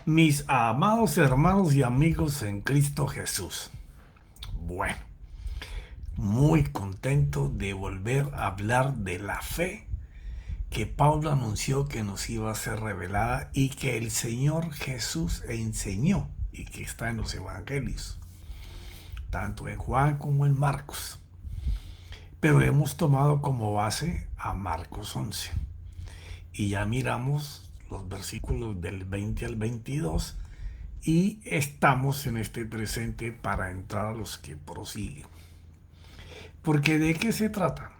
Mis amados hermanos y amigos en Cristo Jesús. Bueno, muy contento de volver a hablar de la fe que Pablo anunció que nos iba a ser revelada y que el Señor Jesús enseñó y que está en los evangelios, tanto en Juan como en Marcos. Pero hemos tomado como base a Marcos 11 y ya miramos los versículos del 20 al 22 y estamos en este presente para entrar a los que prosiguen. Porque ¿de qué se trata?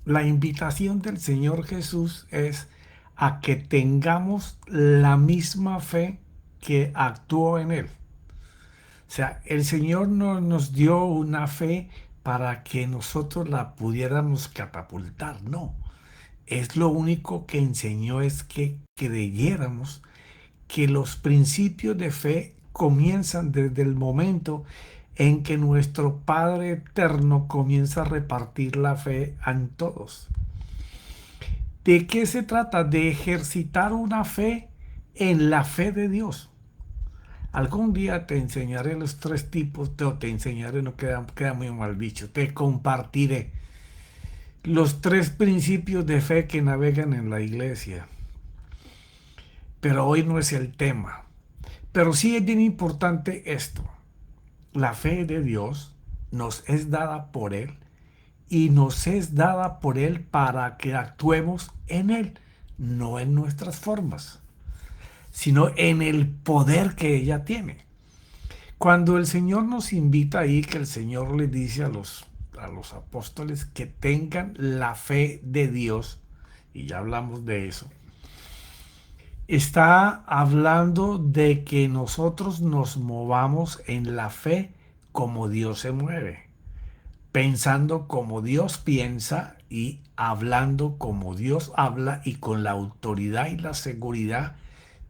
La invitación del Señor Jesús es a que tengamos la misma fe que actuó en Él. O sea, el Señor no nos dio una fe para que nosotros la pudiéramos catapultar, no. Es lo único que enseñó es que creyéramos que los principios de fe comienzan desde el momento en que nuestro Padre Eterno comienza a repartir la fe en todos. ¿De qué se trata? De ejercitar una fe en la fe de Dios. Algún día te enseñaré los tres tipos, te enseñaré, no queda muy mal dicho, te compartiré los tres principios de fe que navegan en la iglesia. Pero hoy no es el tema. Pero sí es bien importante esto. La fe de Dios nos es dada por Él y nos es dada por Él para que actuemos en Él, no en nuestras formas, sino en el poder que ella tiene. Cuando el Señor nos invita ahí, que el Señor le dice a los apóstoles que tengan la fe de Dios, y ya hablamos de eso, está hablando de que nosotros nos movamos en la fe como Dios se mueve, pensando como Dios piensa y hablando como Dios habla y con la autoridad y la seguridad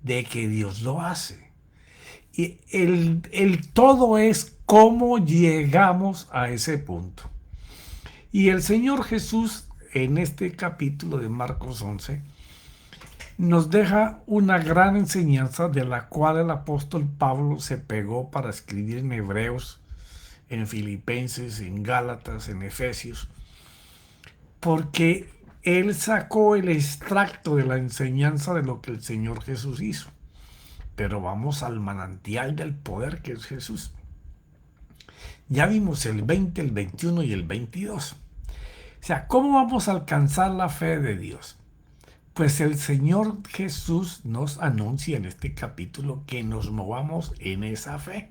de que Dios lo hace. Y el todo es cómo llegamos a ese punto. Y el Señor Jesús en este capítulo de Marcos 11 nos deja una gran enseñanza de la cual el apóstol Pablo se pegó para escribir en Hebreos, en Filipenses, en Gálatas, en Efesios, porque él sacó el extracto de la enseñanza de lo que el Señor Jesús hizo. Pero vamos al manantial del poder que es Jesús. Ya vimos el 20, el 21 y el 22. O sea, ¿cómo vamos a alcanzar la fe de Dios? Pues el Señor Jesús nos anuncia en este capítulo que nos movamos en esa fe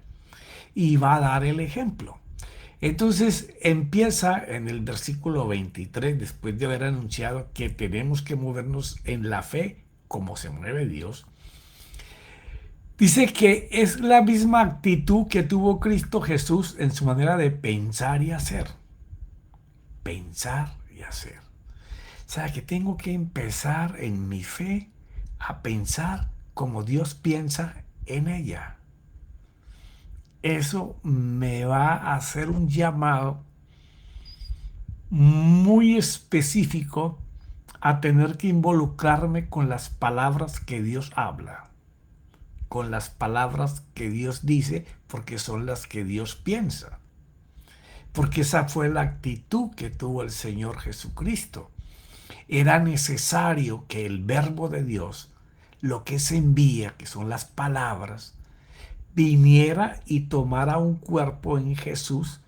y va a dar el ejemplo. Entonces empieza en el versículo 23, después de haber anunciado que tenemos que movernos en la fe como se mueve Dios. Dice que es la misma actitud que tuvo Cristo Jesús en su manera de pensar y hacer. Pensar y hacer. O sea, que tengo que empezar en mi fe a pensar como Dios piensa en ella. Eso me va a hacer un llamado muy específico a tener que involucrarme con las palabras que Dios habla, con las palabras que Dios dice, porque son las que Dios piensa. Porque esa fue la actitud que tuvo el Señor Jesucristo. Era necesario que el verbo de Dios, lo que se envía, que son las palabras, viniera y tomara un cuerpo en Jesús.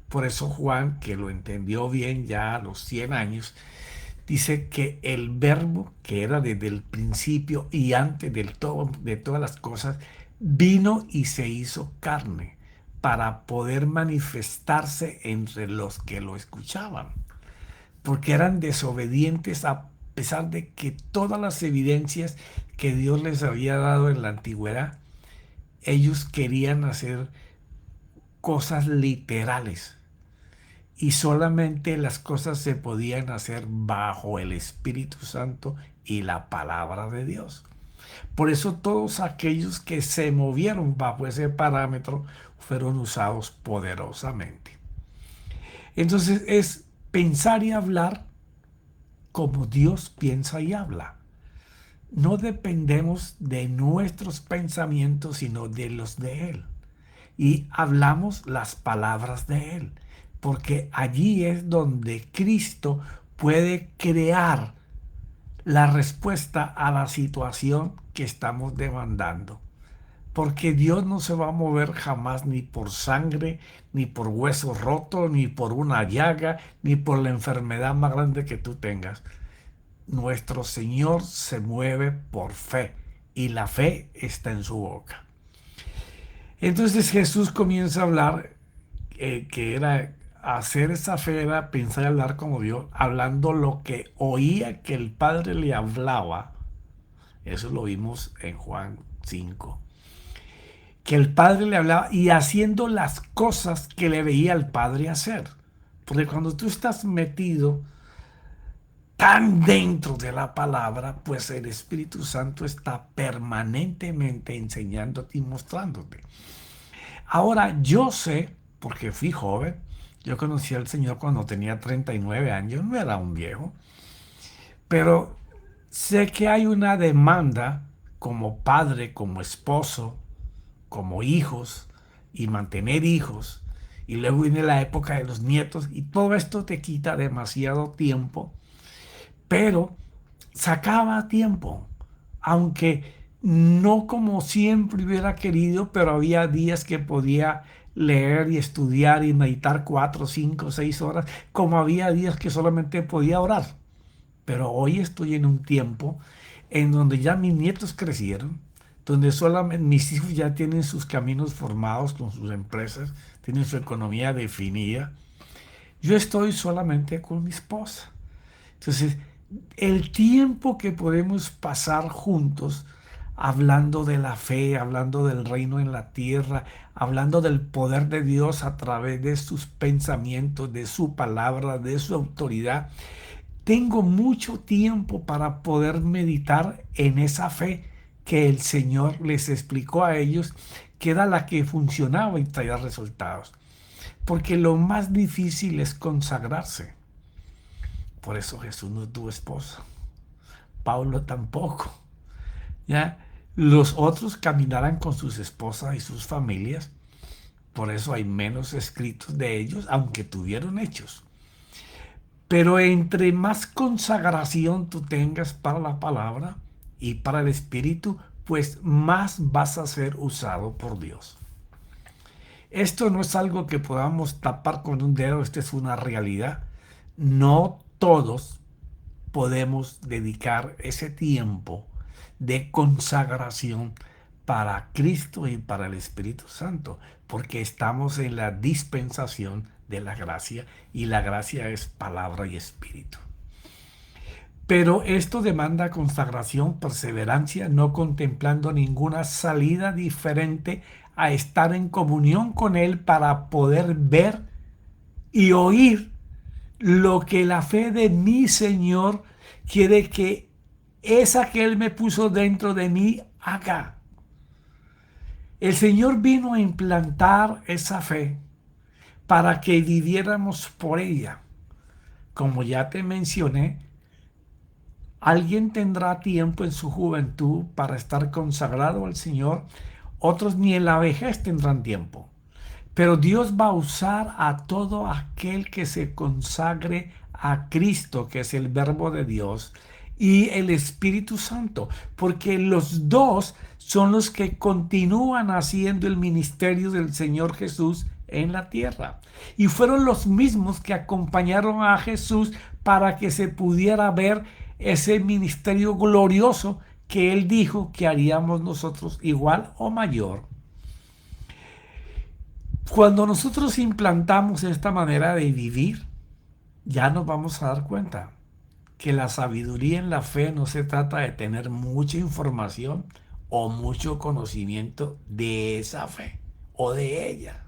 Por eso Juan, que lo entendió bien ya a los 100 años, dice que el verbo, que era desde el principio y antes de todas las cosas, vino y se hizo carne para poder manifestarse entre los que lo escuchaban, porque eran desobedientes a pesar de que todas las evidencias que Dios les había dado en la antigüedad, ellos querían hacer cosas literales y solamente las cosas se podían hacer bajo el Espíritu Santo y la palabra de Dios. Por eso todos aquellos que se movieron bajo ese parámetro fueron usados poderosamente. Entonces es pensar y hablar como Dios piensa y habla. no dependemos de nuestros pensamientos, sino de los de Él. Y hablamos las palabras de Él, porque allí es donde Cristo puede crear la respuesta a la situación que estamos demandando. Porque Dios no se va a mover jamás ni por sangre, ni por hueso roto, ni por una llaga, ni por la enfermedad más grande que tú tengas. Nuestro Señor se mueve por fe y la fe está en su boca. Entonces Jesús comienza a hablar, que era hacer esa fe, era pensar y hablar como Dios, hablando lo que oía que el Padre le hablaba. Eso lo vimos en Juan 5. Que el Padre le hablaba y haciendo las cosas que le veía al Padre hacer. Porque cuando tú estás metido tan dentro de la palabra, pues el Espíritu Santo está permanentemente enseñándote y mostrándote. Ahora, yo sé, porque fui joven, yo conocí al Señor cuando tenía 39 años, no era un viejo, pero sé que hay una demanda como padre, como esposo, como hijos y mantener hijos. Y luego viene la época de los nietos y todo esto te quita demasiado tiempo, pero sacaba tiempo, aunque no como siempre hubiera querido, pero había días que podía leer y estudiar y meditar 4, 5, 6 horas, como había días que solamente podía orar. Pero hoy estoy en un tiempo en donde ya mis nietos crecieron, donde solamente mis hijos ya tienen sus caminos formados con sus empresas, tienen su economía definida. Yo estoy solamente con mi esposa. Entonces, el tiempo que podemos pasar juntos hablando de la fe, hablando del reino en la tierra, hablando del poder de Dios a través de sus pensamientos, de su palabra, de su autoridad, tengo mucho tiempo para poder meditar en esa fe que el Señor les explicó a ellos, que era la que funcionaba y traía resultados. Porque lo más difícil es consagrarse. Por eso Jesús no tuvo esposa. Pablo tampoco. ¿Ya? Los otros caminarán con sus esposas y sus familias. Por eso hay menos escritos de ellos, aunque tuvieron hechos. Pero entre más consagración tú tengas para la palabra y para el Espíritu, pues más vas a ser usado por Dios. Esto no es algo que podamos tapar con un dedo, esto es una realidad. No todos podemos dedicar ese tiempo de consagración para Cristo y para el Espíritu Santo, porque estamos en la dispensación de la gracia y la gracia es palabra y espíritu. Pero esto demanda consagración, perseverancia, no contemplando ninguna salida diferente a estar en comunión con Él para poder ver y oír lo que la fe de mi Señor quiere que esa que Él me puso dentro de mí haga. El Señor vino a implantar esa fe para que viviéramos por ella. Como ya te mencioné, alguien tendrá tiempo en su juventud para estar consagrado al Señor, otros ni en la vejez tendrán tiempo. Pero Dios va a usar a todo aquel que se consagre a Cristo, que es el Verbo de Dios, y el Espíritu Santo, porque los dos son los que continúan haciendo el ministerio del Señor Jesús en la tierra. Y fueron los mismos que acompañaron a Jesús para que se pudiera ver ese ministerio glorioso que Él dijo que haríamos nosotros igual o mayor. Cuando nosotros implantamos esta manera de vivir, ya nos vamos a dar cuenta que la sabiduría en la fe no se trata de tener mucha información o mucho conocimiento de esa fe o de ella.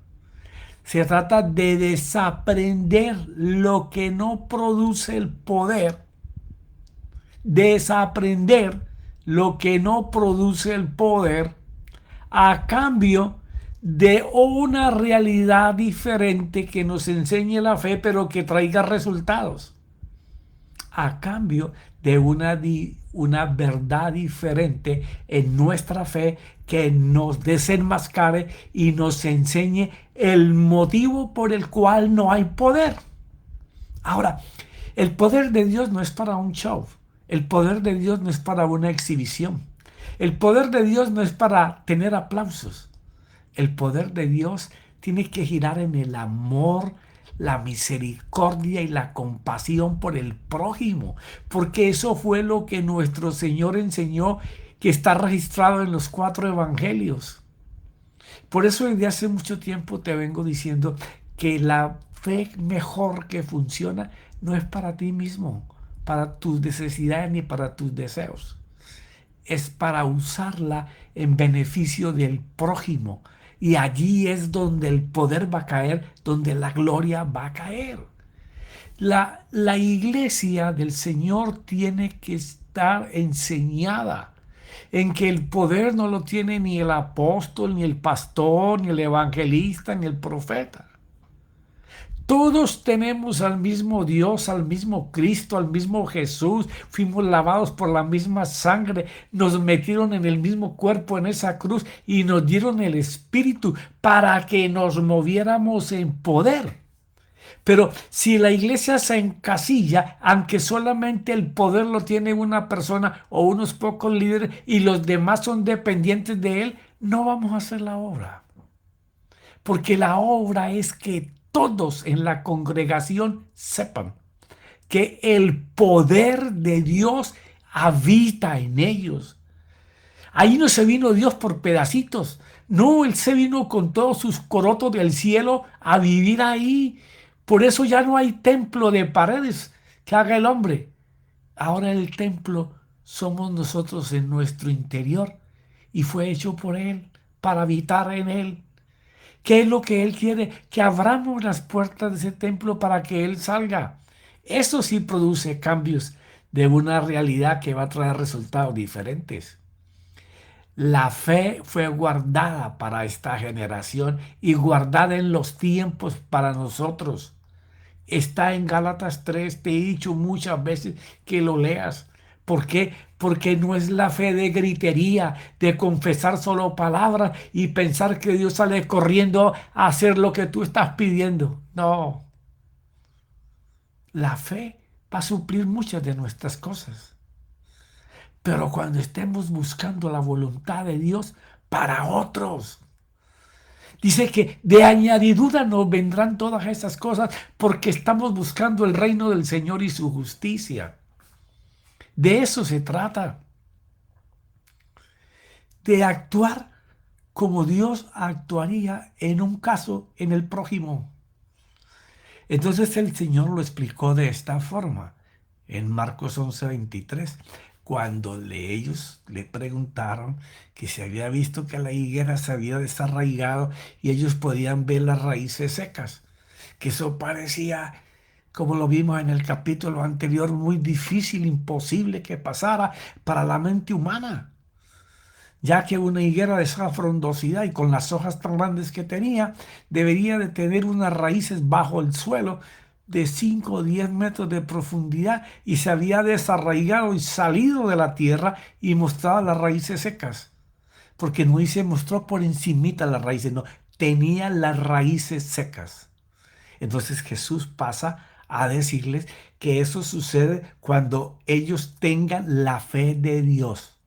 Se trata de desaprender lo que no produce el poder, desaprender lo que no produce el poder a cambio de una realidad diferente que nos enseñe la fe, pero que traiga resultados. A cambio de una verdad diferente en nuestra fe que nos desenmascare y nos enseñe el motivo por el cual no hay poder. Ahora, el poder de Dios no es para un show. El poder de Dios no es para una exhibición. El poder de Dios no es para tener aplausos. El poder de Dios tiene que girar en el amor, la misericordia y la compasión por el prójimo, porque eso fue lo que nuestro Señor enseñó, que está registrado en los 4 evangelios. Por eso desde hace mucho tiempo te vengo diciendo que la fe mejor que funciona no es para ti mismo, para tus necesidades ni para tus deseos. Es para usarla en beneficio del prójimo. Y allí es donde el poder va a caer, donde la gloria va a caer. La iglesia del Señor tiene que estar enseñada en que el poder no lo tiene ni el apóstol, ni el pastor, ni el evangelista, ni el profeta. Todos tenemos al mismo Dios, al mismo Cristo, al mismo Jesús. Fuimos lavados por la misma sangre. Nos metieron en el mismo cuerpo en esa cruz y nos dieron el Espíritu para que nos moviéramos en poder. Pero si la iglesia se encasilla, aunque solamente el poder lo tiene una persona o unos pocos líderes y los demás son dependientes de él, no vamos a hacer la obra. Porque la obra es que todos en la congregación sepan que el poder de Dios habita en ellos. Ahí no se vino Dios por pedacitos. No, Él se vino con todos sus corotos del cielo a vivir ahí. Por eso ya no hay templo de paredes que haga el hombre. Ahora el templo somos nosotros en nuestro interior y fue hecho por Él para habitar en Él. ¿Qué es lo que Él quiere? Que abramos las puertas de ese templo para que Él salga. Eso sí produce cambios de una realidad que va a traer resultados diferentes. La fe fue guardada para esta generación y guardada en los tiempos para nosotros. Está en Gálatas 3, te he dicho muchas veces que lo leas. ¿Por qué? Porque no es la fe de gritería, de confesar solo palabras y pensar que Dios sale corriendo a hacer lo que tú estás pidiendo. No. La fe va a suplir muchas de nuestras cosas. Pero cuando estemos buscando la voluntad de Dios para otros, dice que de añadidura nos vendrán todas esas cosas porque estamos buscando el reino del Señor y su justicia. De eso se trata. De actuar como Dios actuaría en un caso en el prójimo. Entonces el Señor lo explicó de esta forma. En Marcos 11:23, cuando ellos le preguntaron que se había visto que la higuera se había desarraigado y ellos podían ver las raíces secas, que eso parecía, como lo vimos en el capítulo anterior, muy difícil, imposible que pasara para la mente humana, ya que una higuera de esa frondosidad y con las hojas tan grandes que tenía, debería de tener unas raíces bajo el suelo de 5 o 10 metros de profundidad y se había desarraigado y salido de la tierra y mostraba las raíces secas. Porque no se mostró por encimita las raíces, no, tenía las raíces secas. Entonces Jesús pasa a decirles que eso sucede cuando ellos tengan la fe de Dios.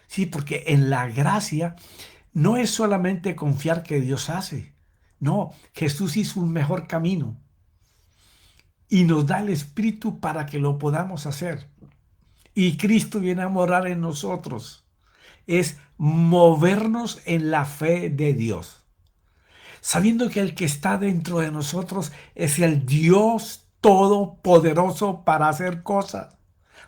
Sí, porque en la gracia no es solamente confiar que Dios hace. No, Jesús hizo un mejor camino y nos da el Espíritu para que lo podamos hacer. Y Cristo viene a morar en nosotros. Es movernos en la fe de Dios, sabiendo que el que está dentro de nosotros es el Dios todopoderoso para hacer cosas,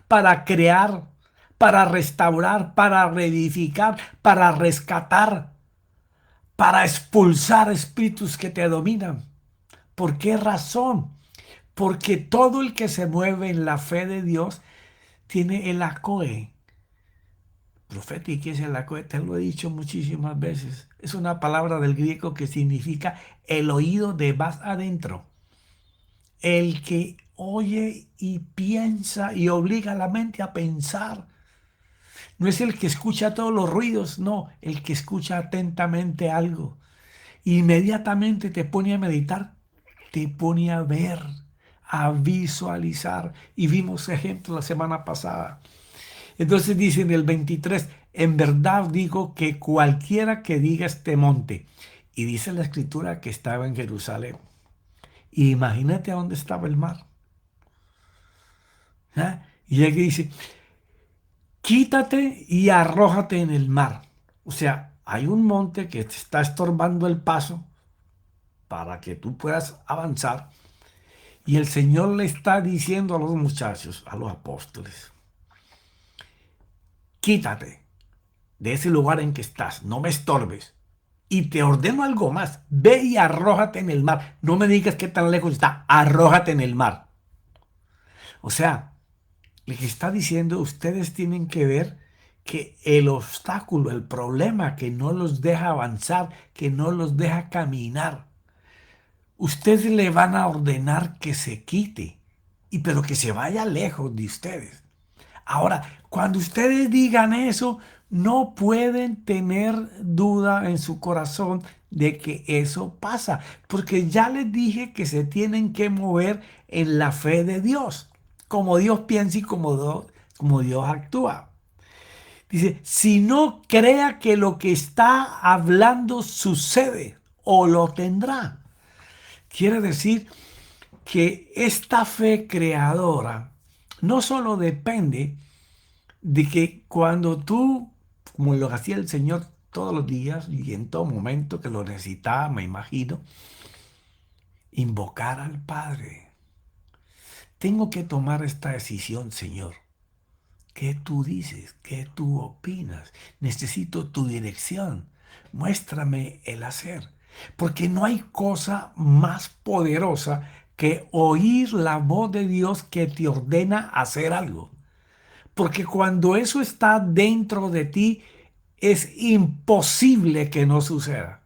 para crear, para restaurar, para reedificar, para rescatar, para expulsar espíritus que te dominan. ¿Por qué razón? Porque todo el que se mueve en la fe de Dios tiene el ACOE. Profeta, ¿y qué es el ACOE? Te lo he dicho muchísimas veces. Es una palabra del griego que significa el oído de más adentro. El que oye y piensa y obliga a la mente a pensar. No es el que escucha todos los ruidos, no, el que escucha atentamente algo. Inmediatamente te pone a meditar, te pone a ver, a visualizar. Y vimos ejemplos la semana pasada. Entonces dice en el 23, en verdad digo que cualquiera que diga este monte, y dice la escritura que estaba en Jerusalén. Imagínate a dónde estaba el mar. ¿Ah? Y aquí dice, quítate y arrójate en el mar. O sea, hay un monte que te está estorbando el paso para que tú puedas avanzar. Y el Señor le está diciendo a los muchachos, a los apóstoles, quítate de ese lugar en que estás, no me estorbes. Y te ordeno algo más, ve y arrójate en el mar. No me digas qué tan lejos está, arrójate en el mar. O sea, le está diciendo, ustedes tienen que ver que el obstáculo, el problema que no los deja avanzar, que no los deja caminar, ustedes le van a ordenar que se quite, y pero que se vaya lejos de ustedes. Ahora, cuando ustedes digan eso, no pueden tener duda en su corazón de que eso pasa, porque ya les dije que se tienen que mover en la fe de Dios, como Dios piensa y como Dios actúa. Dice, si no crea que lo que está hablando sucede o lo tendrá. Quiere decir que esta fe creadora no solo depende de que cuando tú, como lo hacía el Señor todos los días y en todo momento que lo necesitaba, me imagino, invocar al Padre. Tengo que tomar esta decisión, Señor. ¿Qué tú dices? ¿Qué tú opinas? Necesito tu dirección. Muéstrame el hacer. Porque no hay cosa más poderosa que oír la voz de Dios que te ordena hacer algo. Porque cuando eso está dentro de ti, es imposible que no suceda.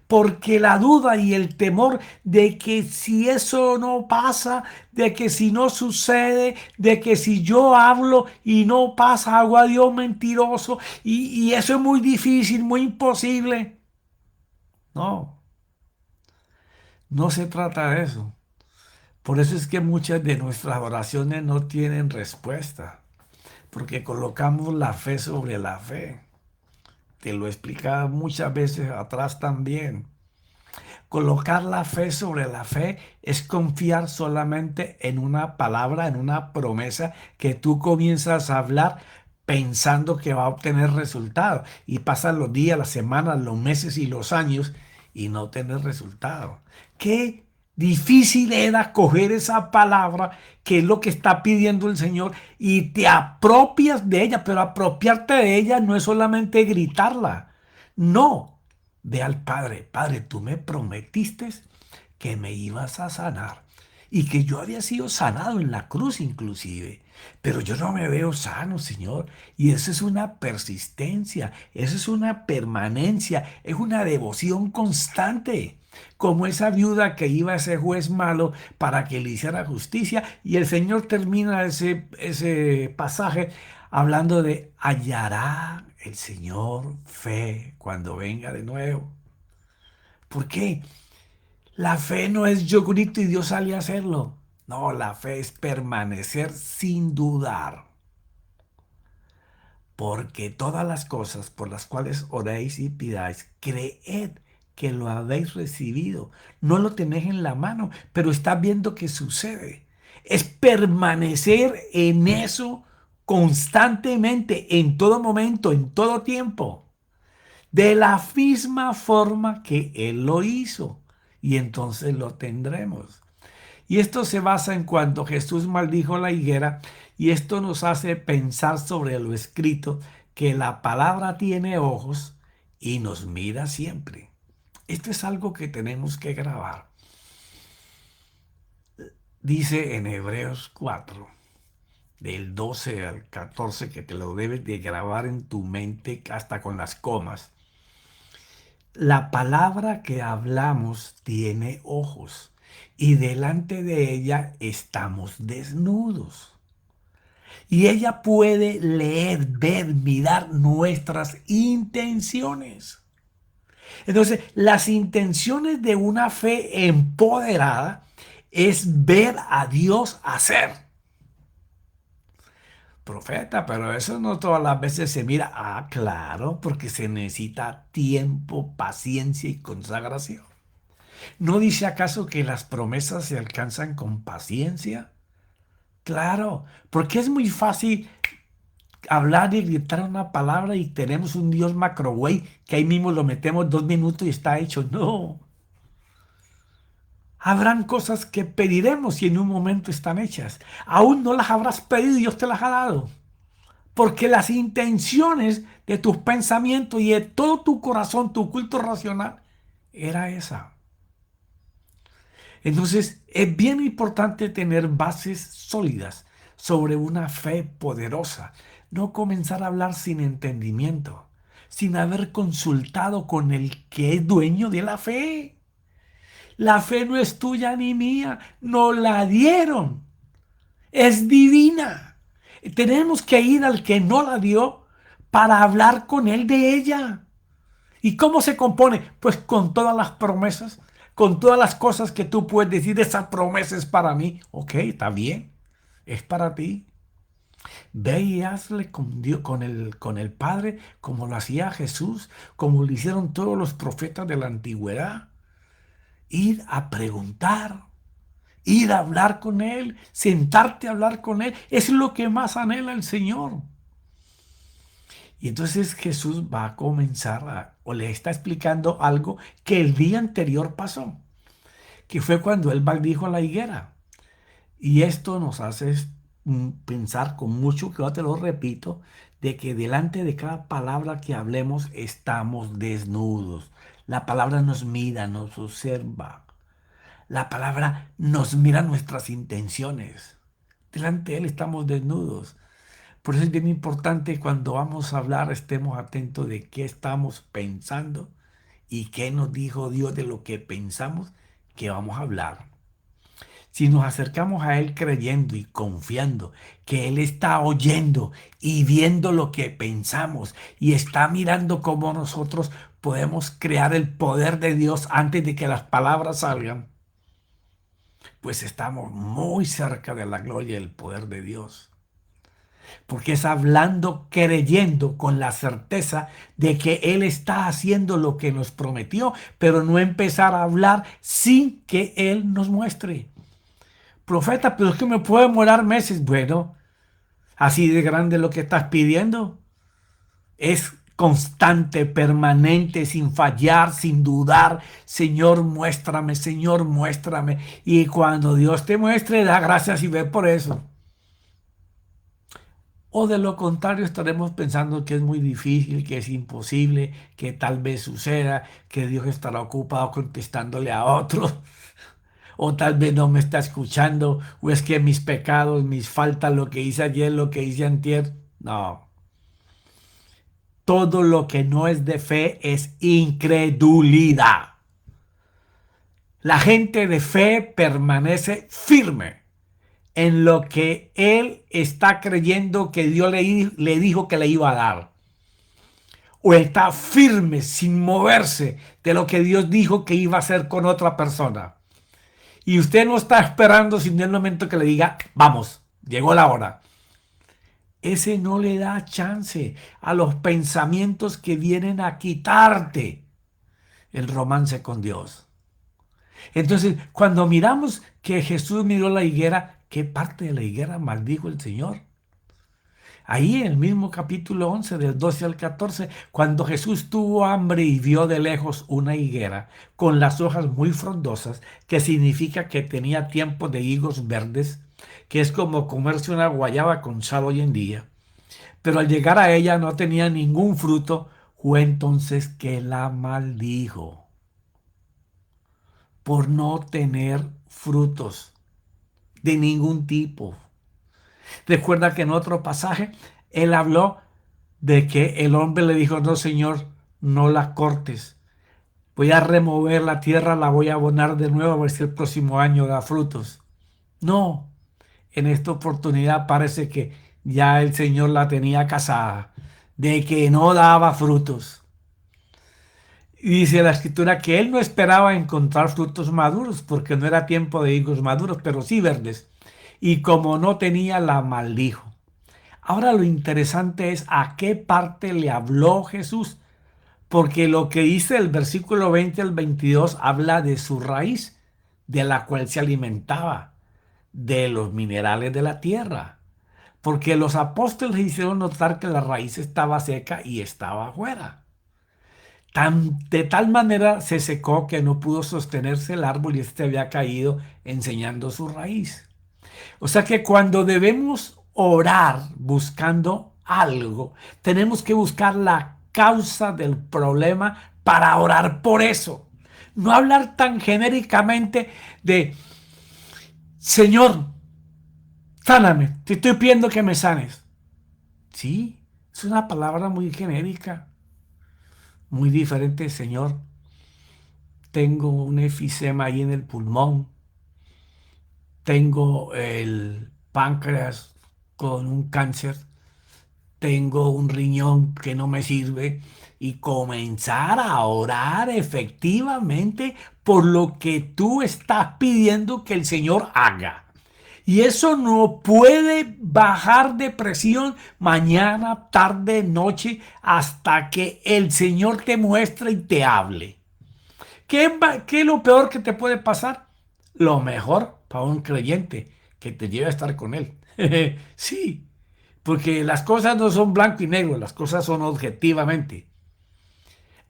Porque la duda y el temor de que si eso no pasa, de que si no sucede, de que si yo hablo y no pasa, hago a Dios mentiroso y eso es muy difícil, muy imposible. No, no se trata de eso. Por eso es que muchas de nuestras oraciones no tienen respuesta, porque colocamos la fe sobre la fe. Te lo he explicado muchas veces atrás también. Colocar la fe sobre la fe es confiar solamente en una palabra, en una promesa que tú comienzas a hablar pensando que va a obtener resultado. Y pasan los días, las semanas, los meses y los años y no tener resultado. Qué difícil era coger esa palabra que es lo que está pidiendo el Señor y te apropias de ella, pero apropiarte de ella no es solamente gritarla. No, ve al Padre, Padre, tú me prometiste que me ibas a sanar y que yo había sido sanado en la cruz inclusive, pero yo no me veo sano, Señor. Y eso es una persistencia, eso es una permanencia, es una devoción constante. Como esa viuda que iba a ese juez malo para que le hiciera justicia, y el Señor termina ese pasaje hablando de hallará el Señor fe cuando venga de nuevo. ¿Por qué? La fe no es yo grito y Dios sale a hacerlo. No, la fe es permanecer sin dudar. Porque todas las cosas por las cuales oréis y pidáis, creed que lo habéis recibido. No lo tenéis en la mano, pero está viendo que sucede. Es permanecer en eso constantemente, en todo momento, en todo tiempo. De la misma forma que Él lo hizo. Y entonces lo tendremos. Y esto se basa en cuando Jesús maldijo la higuera, y esto nos hace pensar sobre lo escrito, que la palabra tiene ojos y nos mira siempre. Esto es algo que tenemos que grabar. Dice en Hebreos 4, del 12 al 14, que te lo debes de grabar en tu mente hasta con las comas. La palabra que hablamos tiene ojos. y delante de ella estamos desnudos. Y ella puede leer, ver, mirar nuestras intenciones. Entonces, las intenciones de una fe empoderada es ver a Dios hacer. Profeta, pero eso no todas las veces se mira. Ah, claro, porque se necesita tiempo, paciencia y consagración. ¿No dice acaso que las promesas se alcanzan con paciencia? Claro, porque es muy fácil hablar y gritar una palabra y tenemos un Dios macrowave que ahí mismo lo metemos 2 minutos y está hecho. No. Habrán cosas que pediremos y en un momento están hechas. Aún no las habrás pedido y Dios te las ha dado. Porque las intenciones de tus pensamientos y de todo tu corazón, tu culto racional, era esa. Entonces, es bien importante tener bases sólidas sobre una fe poderosa. No comenzar a hablar sin entendimiento, sin haber consultado con el que es dueño de la fe. La fe no es tuya ni mía, no la dieron. Es divina. Tenemos que ir al que no la dio para hablar con él de ella. ¿Y cómo se compone? Pues con todas las promesas, con todas las cosas que tú puedes decir, esa promesa es para mí. Ok, está bien, es para ti. Ve y hazle con Dios, con el Padre, como lo hacía Jesús, como lo hicieron todos los profetas de la antigüedad. Ir a preguntar, ir a hablar con Él, sentarte a hablar con Él, es lo que más anhela el Señor. Y entonces Jesús va a comenzar o le está explicando algo que el día anterior pasó, que fue cuando él maldijo a la higuera. Y esto nos hace pensar con mucho cuidado, te lo repito, de que delante de cada palabra que hablemos estamos desnudos. La palabra nos mira, nos observa. La palabra nos mira nuestras intenciones. Delante de Él estamos desnudos. Por eso es bien importante cuando vamos a hablar estemos atentos de qué estamos pensando y qué nos dijo Dios de lo que pensamos que vamos a hablar. Si nos acercamos a Él creyendo y confiando que Él está oyendo y viendo lo que pensamos y está mirando cómo nosotros podemos crear el poder de Dios antes de que las palabras salgan, pues estamos muy cerca de la gloria y el poder de Dios. Porque es hablando, creyendo con la certeza de que Él está haciendo lo que nos prometió, pero no empezar a hablar sin que Él nos muestre. Profeta, pero es que me puede demorar meses. Bueno, así de grande lo que estás pidiendo. Es constante, permanente, sin fallar, sin dudar. Señor, muéstrame, Señor, muéstrame. Y cuando Dios te muestre, da gracias y ve por eso. O de lo contrario estaremos pensando que es muy difícil, que es imposible, que tal vez suceda, que Dios estará ocupado contestándole a otros, o tal vez no me está escuchando, o es que mis pecados, mis faltas, lo que hice ayer, lo que hice antier. No, todo lo que no es de fe es incredulidad. La gente de fe permanece firme en lo que él está creyendo que Dios le dijo que le iba a dar. O está firme sin moverse de lo que Dios dijo que iba a hacer con otra persona. Y usted no está esperando sin el momento que le diga, vamos, llegó la hora. Ese no le da chance a los pensamientos que vienen a quitarte el romance con Dios. Entonces, cuando miramos que Jesús miró la higuera, ¿qué parte de la higuera maldijo el Señor? Ahí en el mismo capítulo 11, del 12 al 14, cuando Jesús tuvo hambre y vio de lejos una higuera con las hojas muy frondosas, que significa que tenía tiempo de higos verdes, que es como comerse una guayaba con sal hoy en día. Pero al llegar a ella no tenía ningún fruto, fue entonces que la maldijo por no tener frutos de ningún tipo. Recuerda que en otro pasaje él habló de que el hombre le dijo, no, Señor, no la cortes, voy a remover la tierra, la voy a abonar de nuevo a ver si el próximo año da frutos. No, en esta oportunidad parece que ya el Señor la tenía casada, de que no daba frutos. Y dice la escritura que él no esperaba encontrar frutos maduros, porque no era tiempo de higos maduros, pero sí verdes. Y como no tenía, la maldijo. Ahora lo interesante es a qué parte le habló Jesús, porque lo que dice el versículo 20 al 22 habla de su raíz, de la cual se alimentaba, de los minerales de la tierra. Porque los apóstoles hicieron notar que la raíz estaba seca y estaba afuera. De tal manera se secó que no pudo sostenerse el árbol y este había caído enseñando su raíz. O sea que cuando debemos orar buscando algo, tenemos que buscar la causa del problema para orar por eso. No hablar tan genéricamente de, Señor, sáname, te estoy pidiendo que me sanes. Sí, es una palabra muy genérica, muy diferente, Señor. Tengo un efisema ahí en el pulmón, tengo el páncreas con un cáncer, tengo un riñón que no me sirve y comenzar a orar efectivamente por lo que tú estás pidiendo que el Señor haga. Y eso no puede bajar de presión mañana, tarde, noche, hasta que el Señor te muestre y te hable. ¿Qué es lo peor que te puede pasar? Lo mejor para un creyente, que te lleve a estar con Él. Sí, porque las cosas no son blanco y negro, las cosas son objetivamente.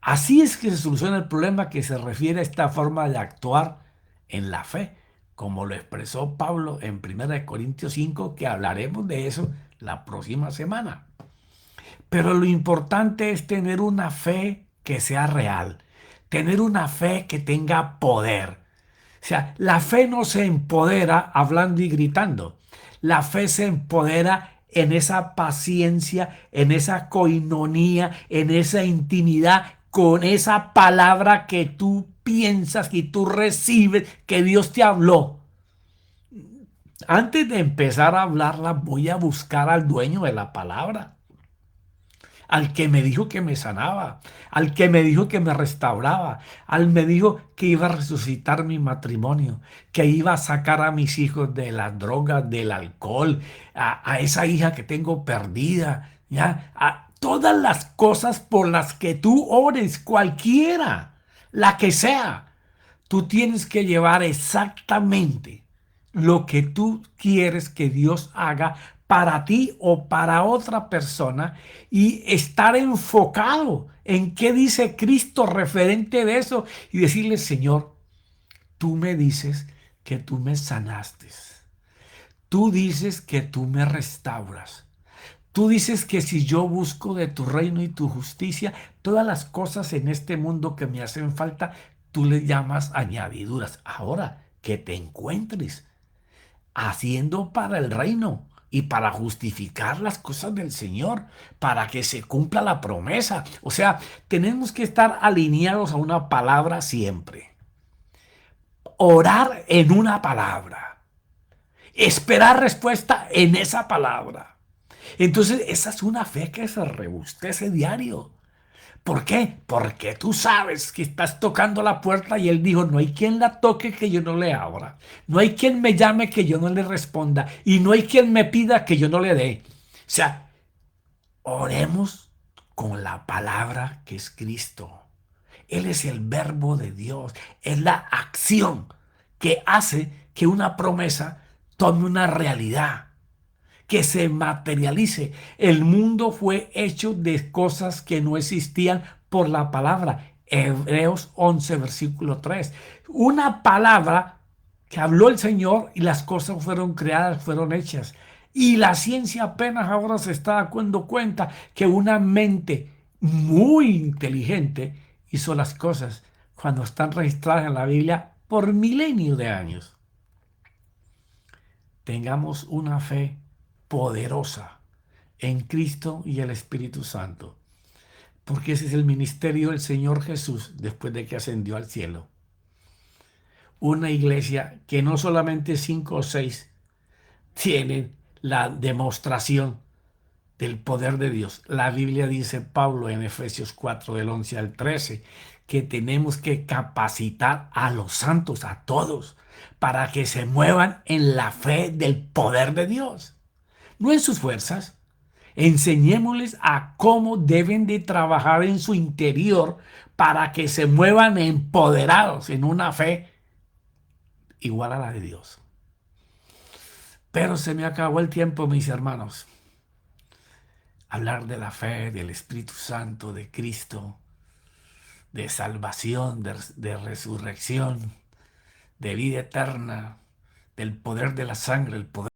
Así es que se soluciona el problema que se refiere a esta forma de actuar en la fe, como lo expresó Pablo en 1 Corintios 5, que hablaremos de eso la próxima semana. Pero lo importante es tener una fe que sea real, tener una fe que tenga poder. O sea, la fe no se empodera hablando y gritando. La fe se empodera en esa paciencia, en esa coinonía, en esa intimidad con esa palabra que tú piensas y tú recibes que Dios te habló. Antes de empezar a hablarla, voy a buscar al dueño de la palabra, al que me dijo que me sanaba, al que me dijo que me restauraba, al me dijo que iba a resucitar mi matrimonio, que iba a sacar a mis hijos de las drogas, del alcohol, a esa hija que tengo perdida, ya, a todas las cosas por las que tú ores, cualquiera, la que sea, tú tienes que llevar exactamente lo que tú quieres que Dios haga para ti o para otra persona y estar enfocado en qué dice Cristo referente de eso y decirle, Señor, tú me dices que tú me sanaste. Tú dices que tú me restauras. Tú dices que si yo busco de tu reino y tu justicia, todas las cosas en este mundo que me hacen falta, tú le llamas añadiduras. Ahora que te encuentres haciendo para el reino y para justificar las cosas del Señor, para que se cumpla la promesa. O sea, tenemos que estar alineados a una palabra siempre. Orar en una palabra. Esperar respuesta en esa palabra. Entonces, esa es una fe que se rebustece diario. ¿Por qué? Porque tú sabes que estás tocando la puerta y él dijo, no hay quien la toque que yo no le abra. No hay quien me llame que yo no le responda. Y no hay quien me pida que yo no le dé. O sea, oremos con la palabra que es Cristo. Él es el verbo de Dios. Es la acción que hace que una promesa tome una realidad, que se materialice. El mundo fue hecho de cosas que no existían por la palabra. Hebreos 11, versículo 3. Una palabra que habló el Señor y las cosas fueron creadas, fueron hechas. Y la ciencia apenas ahora se está dando cuenta que una mente muy inteligente hizo las cosas cuando están registradas en la Biblia por milenios de años. Tengamos una fe poderosa en Cristo y el Espíritu Santo porque ese es el ministerio del Señor Jesús después de que ascendió al cielo. Una iglesia que no solamente 5 o 6 tienen la demostración del poder de Dios. La Biblia dice, Pablo en Efesios 4 del 11 al 13, que tenemos que capacitar a los santos, a todos, para que se muevan en la fe del poder de Dios, no en sus fuerzas. Enseñémosles a cómo deben de trabajar en su interior para que se muevan empoderados en una fe igual a la de Dios. Pero se me acabó el tiempo, mis hermanos. Hablar de la fe, del Espíritu Santo, de Cristo, de salvación, de resurrección, de vida eterna, del poder de la sangre, el poder